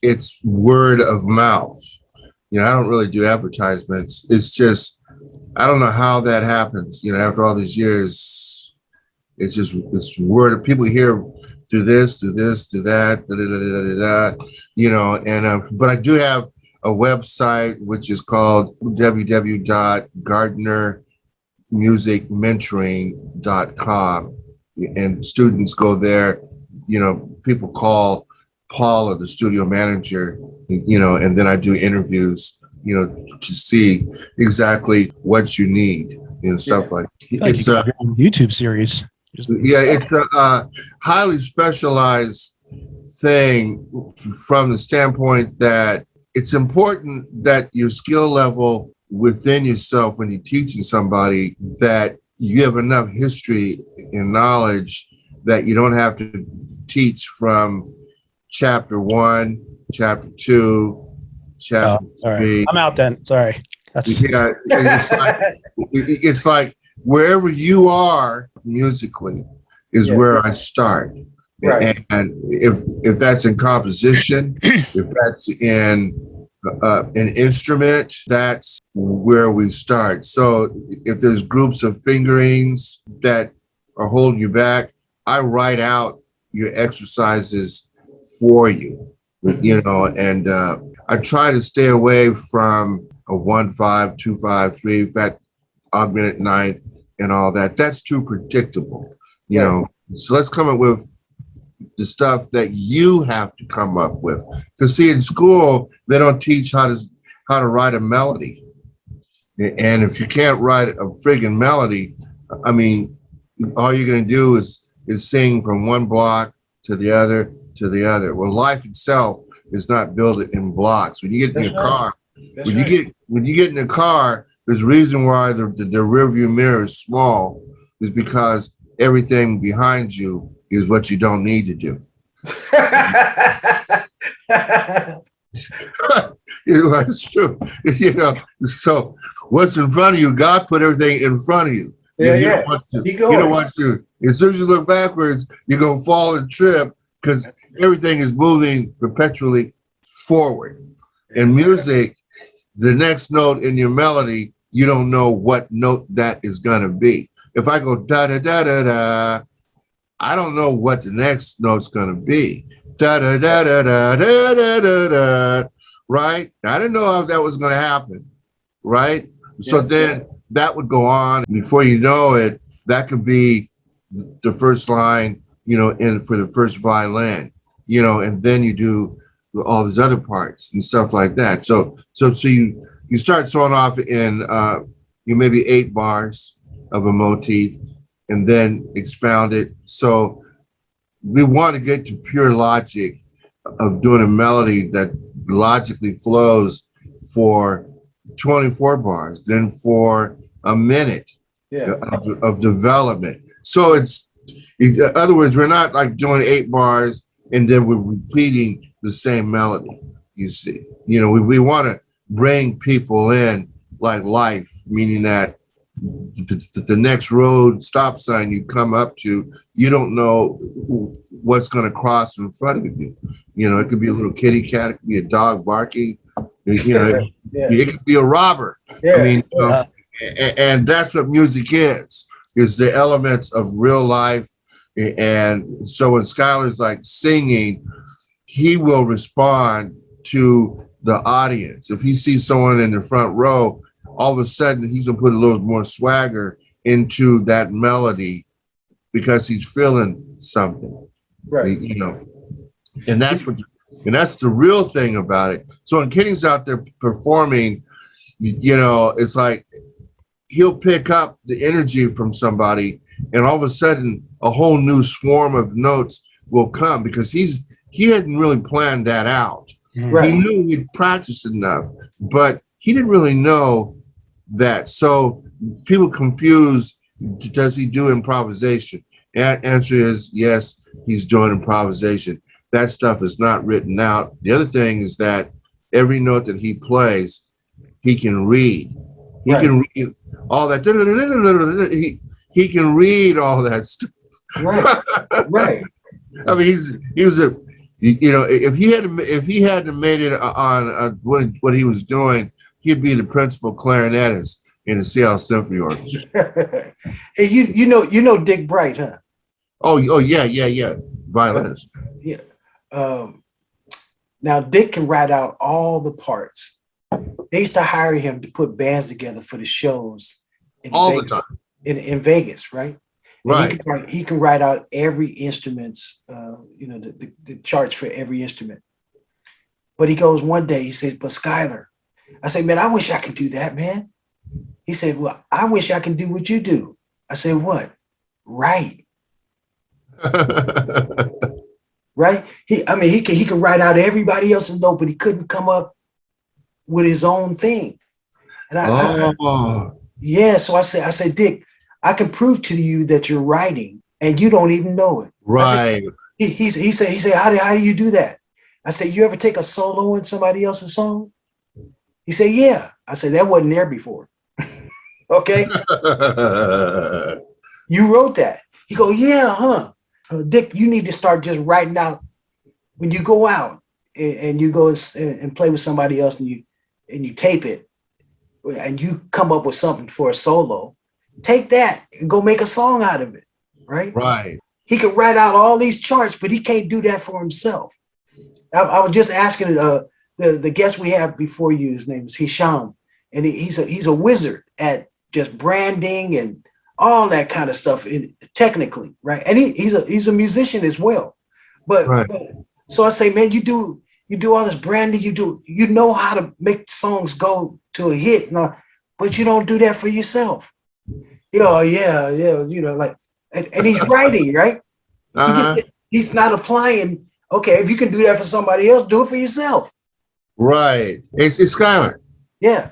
it's word of mouth. I don't really do advertisements. It's just, I don't know how that happens. After all these years, it's word of people hear. Do this, do that, but I do have a website which is called www.gardnermusicmentoring.com, and students go there. People call Paul, or the studio manager, and then I do interviews, to see exactly what you need and stuff like that. It's a YouTube series. It's a highly specialized thing from the standpoint that it's important that your skill level within yourself, when you're teaching somebody, that you have enough history and knowledge that you don't have to teach from chapter 1, chapter 2, chapter 3. I'm out then. Sorry. It's like wherever you are musically is where I start. Right. And if that's in composition, if that's in an instrument, that's where we start. So if there's groups of fingerings that are holding you back, I write out your exercises for you, and I try to stay away from a 1-5, 2-5, 3, fat augmented ninth and all that. That's too predictable, So let's come up with the stuff that you have to come up with. Because see, in school, they don't teach how to write a melody. And if you can't write a friggin' melody, I mean, all you're going to do is sing from one block to the other to the other. Well, life itself is not built in blocks. When you get in a car, when you get in a car, there's a reason why the rearview mirror is small, is because everything behind you is what you don't need to do. It's true. So what's in front of you, God put everything in front of you. You don't want to. You don't want to. As soon as you look backwards, you're going to fall and trip because everything is moving perpetually forward. In music, the next note in your melody, you don't know what note that is going to be. If I go da da da da da, I don't know what the next note's going to be. Da da da da da da da da da. Right? I didn't know if that was going to happen. Right? So then that would go on. Before you know it, that could be the first line, for the first violin, and then you do all these other parts and stuff like that. So you start throwing off in maybe 8 bars of a motif and then expound it. So we want to get to pure logic of doing a melody that logically flows for 24 bars, then for a minute of development. So in other words, we're not like doing 8 bars and then we're repeating the same melody, you see. We want to bring people in like life, meaning that the next road stop sign you come up to, you don't know what's going to cross in front of you. It could be a little kitty cat, it could be a dog barking, it could be a robber. And that's what music is the elements of real life. And so when Skyler's like singing, he will respond to the audience. If he sees someone in the front row, all of a sudden he's gonna put a little more swagger into that melody because he's feeling something, right? And that's the real thing about it. So when Kenny's out there performing, it's like he'll pick up the energy from somebody, and all of a sudden a whole new swarm of notes will come because he hadn't really planned that out. Right. He knew he'd practiced enough, but he didn't really know that. So people confuse, does he do improvisation? Answer is yes, he's doing improvisation. That stuff is not written out. The other thing is that every note that he plays, he can read. He can read all that. He can read all that stuff. Right. I mean, he was a, if he had made it on what he was doing, he'd be the principal clarinetist in the Seattle Symphony Orchestra. Hey, you know Dick Bright, huh? Oh yeah, violinist. Yeah. Now Dick can write out all the parts. They used to hire him to put bands together for the shows all Vegas, the time in Vegas, right? Right. He can write out every instrument's, the charts for every instrument. But he goes one day, he says, "But Skyler," I say, "Man, I wish I could do that, man." He said, "Well, I wish I can do what you do." I said, "What?" "Right." Right? He can write out everybody else's note, but he couldn't come up with his own thing. And so I said, "Dick, I can prove to you that you're writing and you don't even know it." Right. He said, how do you do that? I said, "You ever take a solo in somebody else's song?" He said, "Yeah." I said, "That wasn't there before." Okay. You wrote that. He go, "Yeah, huh? Dick, you need to start just writing out when you go out and you go and play with somebody else and you tape it and you come up with something for a solo. Take that and go make a song out of it." Right. Right. He could write out all these charts, but he can't do that for himself. I was just asking the guest we have before you. His name is Hisham, and he's a wizard at just branding and all that kind of stuff, technically, right? And he's a musician as well. But so I say, man, you do all this branding, you know how to make songs go to a hit, but you don't do that for yourself. Yeah, and he's writing, right? He's not applying. Okay, if you can do that for somebody else, do it for yourself. Right. It's Skyler. Yeah.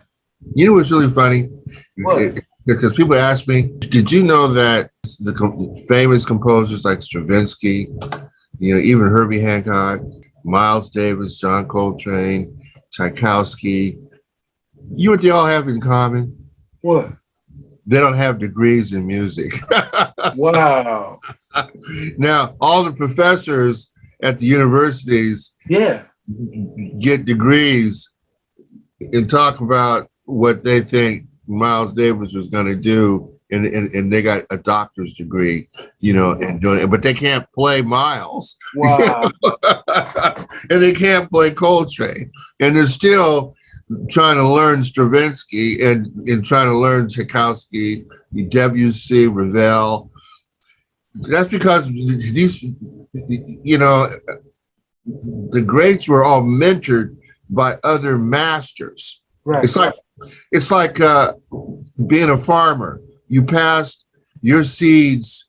You know what's really funny? What? Because people ask me, did you know that the famous composers like Stravinsky, even Herbie Hancock, Miles Davis, John Coltrane, Tchaikovsky. You know what they all have in common? What? They don't have degrees in music. Wow. Now, all the professors at the universities Yeah. get degrees and talk about what they think Miles Davis was going to do, and they got a doctor's degree, and doing it, but they can't play Miles. Wow. And they can't play Coltrane, and they're still trying to learn Stravinsky and trying to learn Tchaikovsky, Debussy, Ravel. That's because these, the greats were all mentored by other masters. Right. It's like being a farmer. You passed your seeds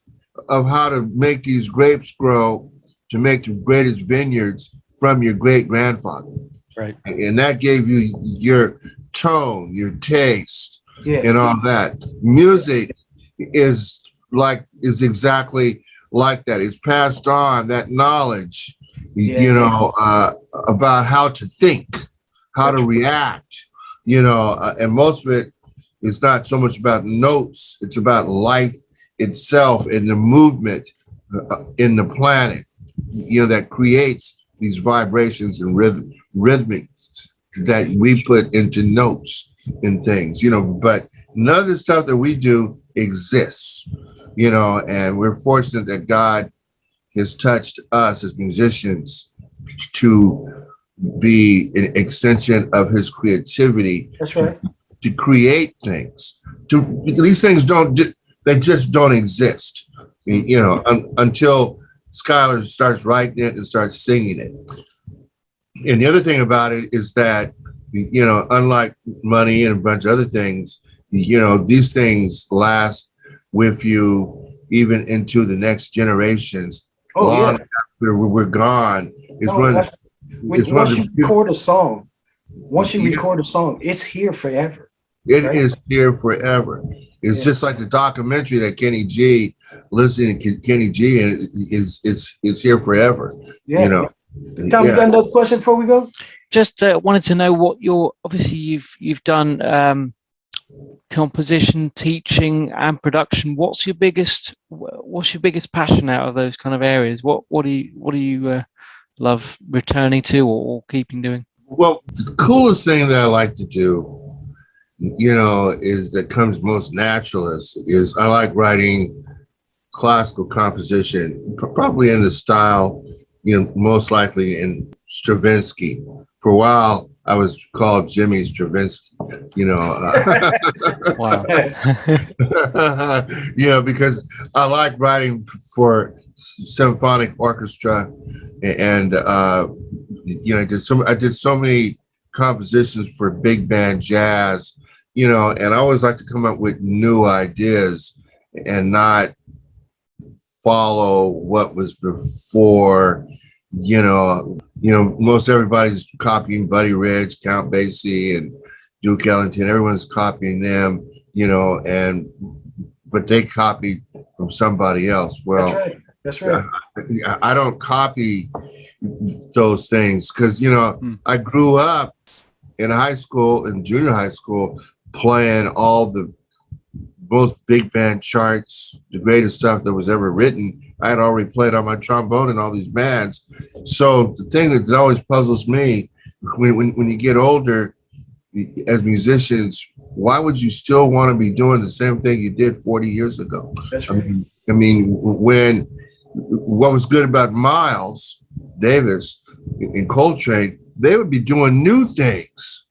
of how to make these grapes grow to make the greatest vineyards from your great grandfather. Right. And that gave you your tone, your taste, Yeah. and all that. Music is exactly like that. It's passed on, that knowledge, about how to think, how to react, and most of it is not so much about notes. It's about life itself and the movement in the planet, that creates these vibrations and rhythmics that we put into notes and things, but none of the stuff that we do exists, and we're fortunate that God has touched us as musicians to be an extension of his creativity. That's right. To create things. These things they just don't exist, until Skyler starts writing it and starts singing it. And the other thing about it is that, unlike money and a bunch of other things, these things last with you even into the next generations. Long after we're gone. Once you record a song, it's here forever. It is here forever. It's just like the documentary that Kenny G, listening to Kenny G, is here forever. Yeah. Tom, we got another question before we go? Just wanted to know what obviously you've done composition, teaching, and production. What's your biggest passion out of those kind of areas? What do you love returning to or keeping doing? Well, the coolest thing that I like to do, is that comes most natural is I like writing classical composition, probably in the style, most likely in Stravinsky. For a while, I was called Jimmy Stravinsky, Wow. Because I like writing for symphonic orchestra, and I did so many compositions for big band jazz, and I always like to come up with new ideas and not follow what was before. Most everybody's copying Buddy Rich, Count Basie, and Duke Ellington. Everyone's copying them, but they copied from somebody else. Well, that's right. I don't copy those things because, I grew up in high school and junior high school playing all the most big band charts, the greatest stuff that was ever written. I had already played on my trombone in all these bands. So the thing that always puzzles me when you get older as musicians, why would you still want to be doing the same thing you did 40 years ago? That's right. What was good about Miles Davis and Coltrane, they would be doing new things,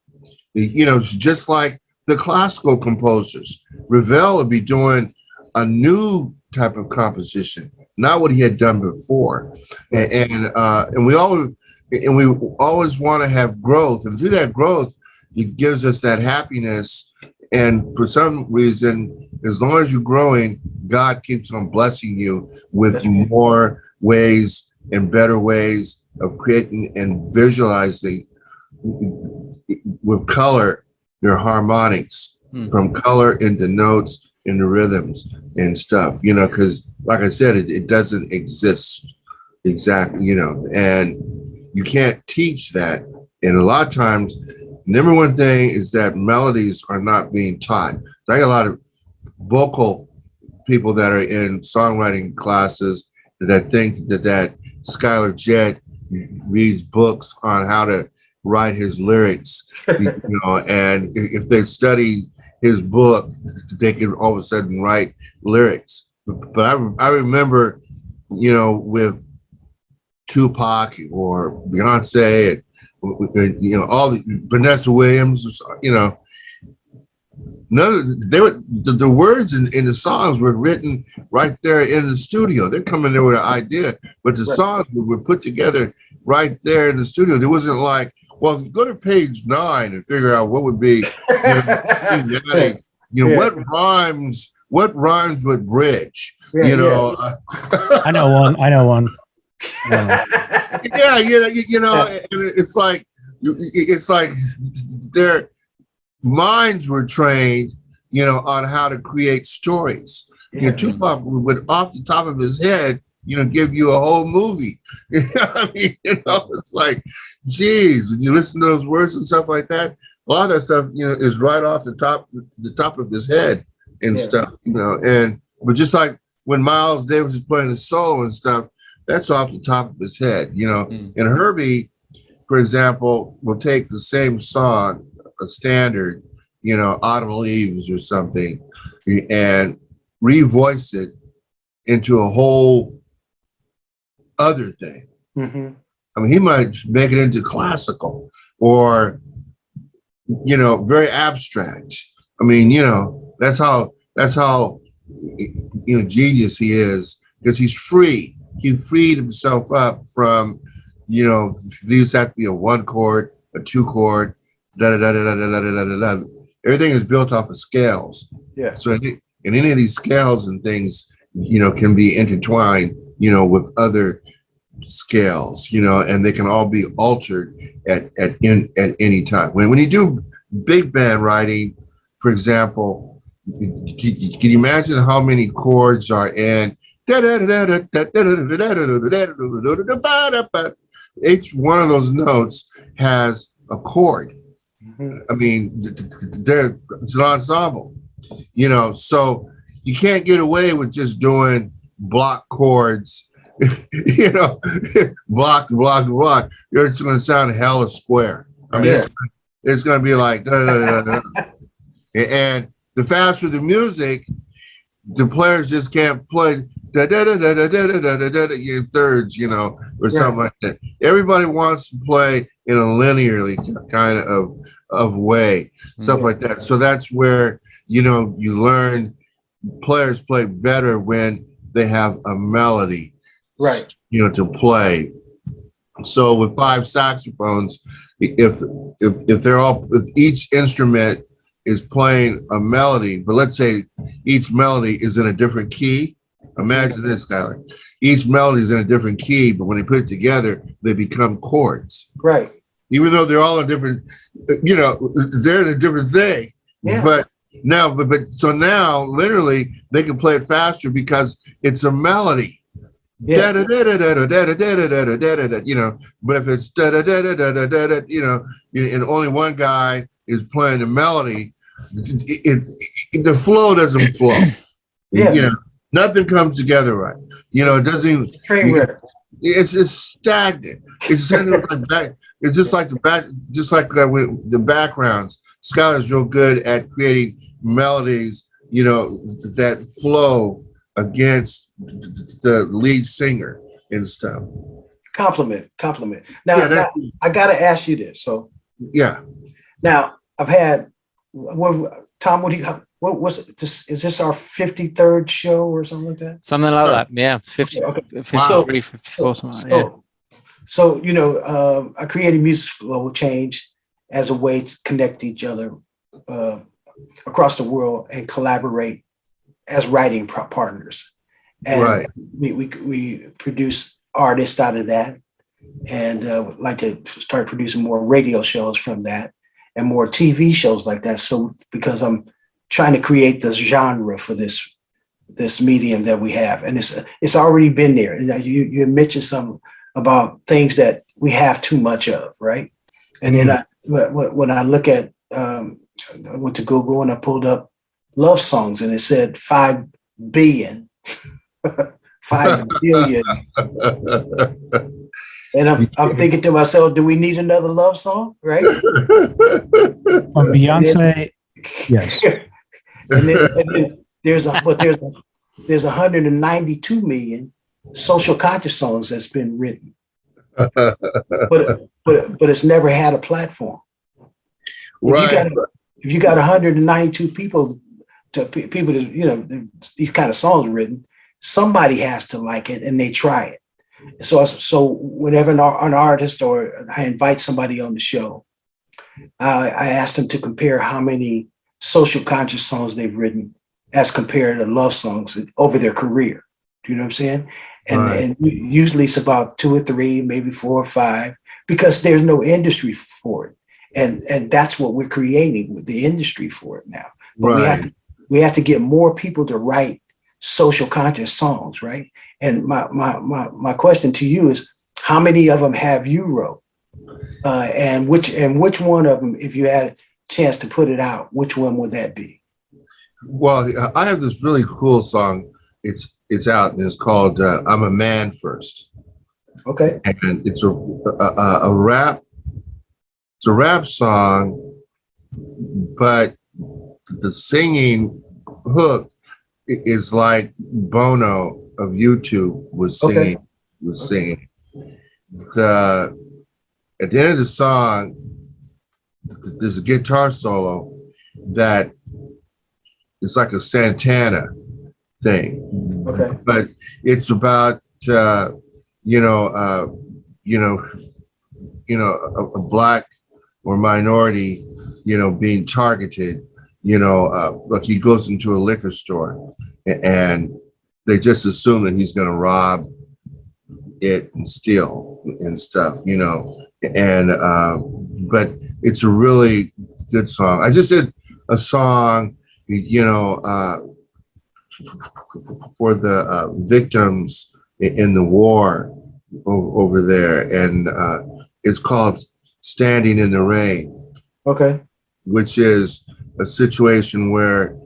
just like the classical composers. Ravel would be doing a new type of composition, not what he had done before. And we always want to have growth, and through that growth, it gives us that happiness. And for some reason, as long as you're growing, God keeps on blessing you with more ways and better ways of creating and visualizing with color your harmonics, from color into notes into rhythms and stuff, because like I said, it doesn't exist exactly, and you can't teach that And a lot of times, number one thing is that melodies are not being taught. So I got a lot of vocal people that are in songwriting classes that think that Skyler Jett reads books on how to write his lyrics, and if they study his book, they can all of a sudden write lyrics. But I remember, with Tupac or Beyonce and all the Vanessa Williams, none of the words in the songs were written right there in the studio. They're coming there with an idea, but the songs were put together right there in the studio. There wasn't like, well, go to page 9 and figure out what would be, what rhymes with bridge, I know one. Yeah, and it's like their minds were trained, on how to create stories. Tupac would, off the top of his head, give you a whole movie. It's like, geez, when you listen to those words and stuff like that, a lot of that stuff, is right off the top of his head and stuff, but just like when Miles Davis is playing the solo and stuff, that's off the top of his head, And Herbie, for example, will take the same song, a standard, Autumn Leaves or something, and revoice it into a whole other thing. I mean, he might make it into classical or, very abstract. I mean, that's how genius he is, because he's free. He freed himself up from, these have to be a 1 chord, a 2 chord, everything is built off of scales. Yeah. So in any of these scales and things, can be intertwined, with other scales, and they can all be altered at any time. When you do big band writing, for example, can you imagine how many chords are in? Each one of those notes has a chord. I mean, it's an ensemble, so you can't get away with just doing block chords, block. It's going to sound hella square. I mean, it's going to be like, and the faster the music, the players just can't play in thirds, or something like that. Everybody wants to play in a linearly kind of way, stuff like that. So that's where, you learn players play better when they have a melody, right? To play. So with 5 saxophones, if each instrument is playing a melody, but let's say each melody is in a different key. Imagine this, Skyler. Each melody is in a different key, but when they put it together, they become chords. Right. Even though they're all a different, they're in a different thing. Yeah. But so now literally they can play it faster because it's a melody. Yeah. But if it's and only one guy is playing the melody, the flow doesn't flow. Yeah. Nothing comes together right. It doesn't even. It's stagnant. It's just like the backgrounds. Skyler's real good at creating melodies, that flow against the lead singer and stuff. Compliment. Now, I got to ask you this. So yeah. Now I've had Tom. What was this? Is this our 53rd show or something like that? Something like that. Yeah, 50, okay. 53, 54, something like that. So I created Music for Global Change as a way to connect each other across the world and collaborate as writing partners. And we produce artists out of that, and would like to start producing more radio shows from that and more TV shows like that. So because I'm trying to create this genre for this medium that we have, and it's already been there. You mentioned some about things that we have too much of, right? And then when I look at, I went to Google and I pulled up love songs and it said 5 billion, 5 billion. And I'm thinking to myself, do we need another love song, right? From Beyonce, yes. and then there's 192 million social conscious songs that's been written, but it's never had a platform. Right. If you got 192 people to these kind of songs written, somebody has to like it and they try it. So whenever an artist or I invite somebody on the show, I ask them to compare how many social conscious songs they've written as compared to love songs over their career. Do you know what I'm saying? And usually it's about 2 or 3, maybe 4 or 5, because there's no industry for it. And that's what we're creating with the industry for it now. But we have to get more people to write social conscious songs, right? And my question to you is, how many of them have you wrote? And which one of them, if you had a chance to put it out, which one would that be? Well, I have this really cool song. It's out and it's called "I'm a Man First." Okay. And it's a rap. It's a rap song, but the singing hook is like Bono of YouTube was singing. At the end of the song, there's a guitar solo that is like a Santana thing. Okay. But it's about a black or minority, being targeted. Like he goes into a liquor store and they just assume that he's going to rob it and steal and stuff, and but it's a really good song. I just did a song, for the victims in the war over there, and it's called "Standing in the Rain." Okay. Which is a situation where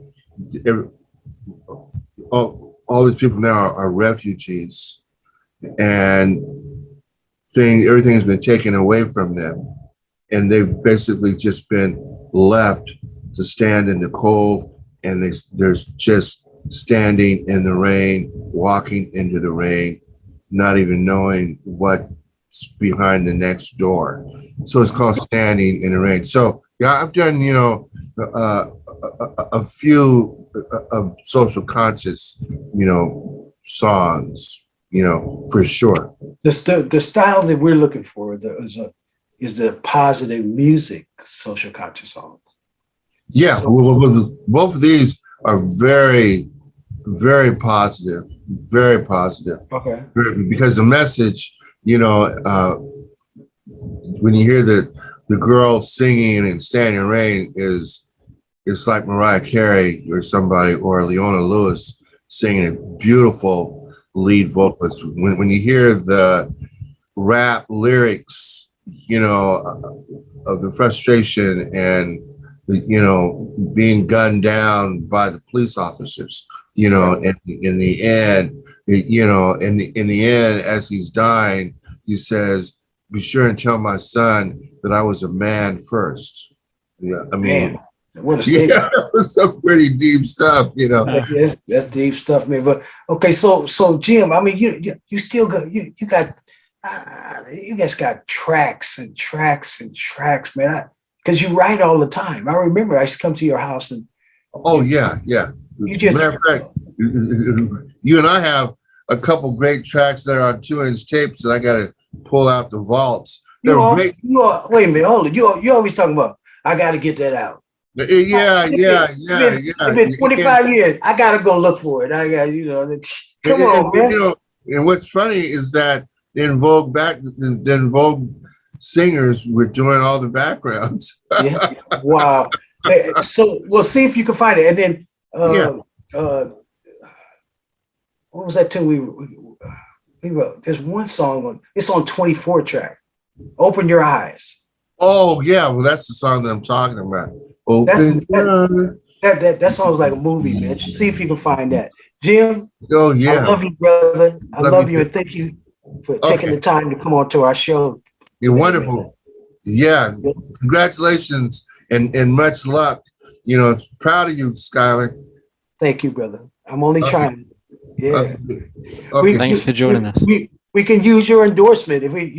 all these people now are refugees, and everything has been taken away from them, and they've basically just been left to stand in the cold, and there's just standing in the rain, walking into the rain, not even knowing what's behind the next door. So it's called "Standing in the Rain." So yeah, I've done a few of social conscious songs, for sure. The style that we're looking for is the positive music social conscious songs. Yeah, both of these are very, very positive, very positive. Okay. Because the message, when you hear the girl singing and "Standing in the Rain" it's like Mariah Carey or somebody, or Leona Lewis singing a beautiful lead vocalist. When you hear the rap lyrics, of the frustration and being gunned down by the police officers, and in the end, in the end, as he's dying, he says, "Be sure and tell my son that I was a man first." Yeah, I mean, man, what a statement. Yeah, it was some pretty deep stuff, That's deep stuff, man. But okay, so Jim, I mean, you still got you guys got tracks and tracks and tracks, man. Because you write all the time. I remember I used to come to your house and. Oh yeah. You just. Matter of fact, you and I have a couple great tracks that are on 2-inch tapes that I got to pull out the vaults. Wait a minute, hold on. You always talking about, I got to get that out. Yeah. It's been 25 years. I got to go look for it. I got, come on, man. And what's funny is that the En Vogue singers were doing all the backgrounds. Yeah. Wow. So we'll see if you can find it. And then, what was that tune we wrote? There's one song it's on 24 track. "Open Your Eyes." Oh yeah, well that's the song that I'm talking about. Open door. That song's like a movie, man. See if you can find that. Jim, Oh yeah. I love you, brother. I love you, too. and thank you for taking the time to come on to our show. You're today, wonderful. man. Yeah. Congratulations and much luck. You know, proud of you, Skyler. Thank you, brother. I'm only trying. Yeah. Okay. Thanks for joining us. We can use your endorsement if we,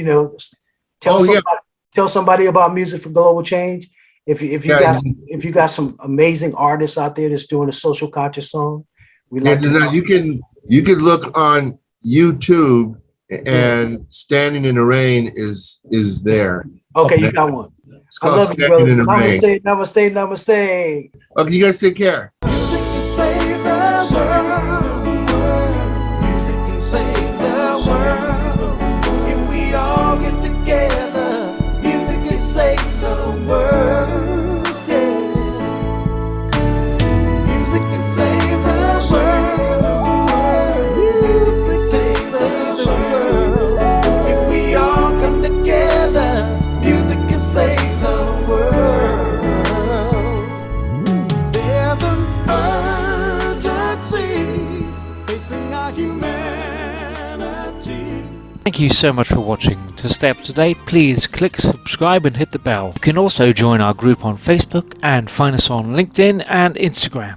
tell Oh, yeah. tell somebody about Music for Global Change. If you got some amazing artists out there that's doing a social conscious song, we like to know. You can look on YouTube and Standing in the Rain is there. Okay, you got one. It's I called love you, Standing brother. in the Rain. Namaste, namaste. Okay, you guys take care. Music can save the world. Music can save the world. If we all get together, music can save the world. Yeah. Music can save the world. Music can save the world. If we all come together, music can save the world. There's an urgency facing our humanity. Thank you so much for watching. To stay up to date, please click subscribe and hit the bell. You can also join our group on Facebook and find us on LinkedIn and Instagram.